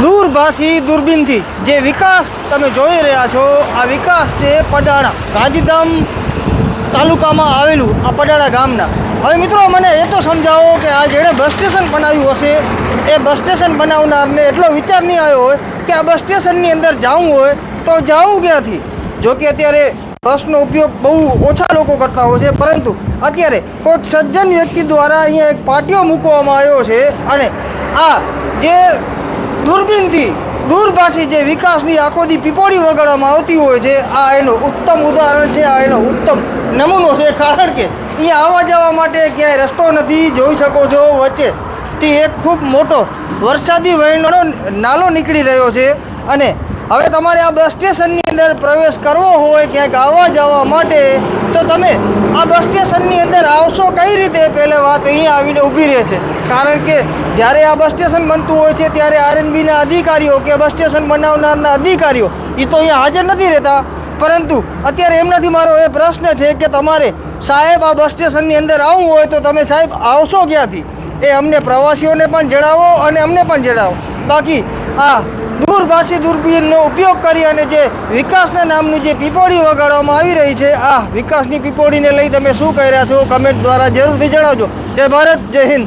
દૂરભાષી દૂરબીનથી જે વિકાસ તમે જોઈ રહ્યા છો, આ વિકાસ છે પડાણા ગાંધીધામ તાલુકામાં આવેલું આ પડાણા ગામના. હવે મિત્રો મને એ તો સમજાવો કે આ જેણે બસ સ્ટેશન બનાવ્યું હશે એ બસ સ્ટેશન બનાવનારને એટલો વિચાર નહીં આવ્યો હોય કે આ બસ સ્ટેશનની અંદર જવું હોય તો જવું ક્યાંથી? જો કે અત્યારે બસનો ઉપયોગ બહુ ઓછા લોકો કરતા હોય છે, પરંતુ અત્યારે કોઈક સજ્જન વ્યક્તિ દ્વારા અહીંયા એક પાટિયો મૂકવામાં આવ્યો છે અને આ જે દૂરબીનથી દૂરભાષી જે વિકાસની આખો દી પીપોળી વગાડવામાં આવતી હોય છે, આ એનું ઉત્તમ ઉદાહરણ છે, આ એનો ઉત્તમ નમૂનો છે. કારણ કે અહીંયા આવવા જવા માટે ક્યાંય રસ્તો નથી. જોઈ શકો છો વચ્ચેથી એક ખૂબ મોટો વરસાદી વહેણનો નાલો નીકળી રહ્યો છે અને હવે તમારે આ બસ સ્ટેશનની અંદર પ્રવેશ કરવો હોય ક્યાંક આવવા જવા માટે તો તમે આ બસ સ્ટેશનની અંદર આવશો કઈ રીતે? પહેલે વાત અહીંયા આવીને ઊભી રહેશે. કારણ કે જ્યારે આ બસ સ્ટેશન બનતું હોય છે ત્યારે આરએનબીના અધિકારીઓ કે બસ સ્ટેશન બનાવનારના અધિકારીઓ એ તો અહીંયા હાજર નથી રહેતા. પરંતુ અત્યારે એમનાથી મારો એ પ્રશ્ન છે કે તમારે સાહેબ આ બસ સ્ટેશનની અંદર આવવું હોય તો તમે સાહેબ આવશો ક્યાંથી? એ અમને પ્રવાસીઓને પણ જણાવો અને અમને પણ જણાવો. બાકી આ દૂરભાષી દૂરબીનનો ઉપયોગ કરી અને જે વિકાસના નામની જે પીપોળી વગાડવામાં આવી રહી છે, આ વિકાસની પીપોળીને લઈ તમે શું કહી રહ્યા છો? કમેન્ટ દ્વારા જરૂરથી જણાવજો. જય ભારત, જય હિન્દ.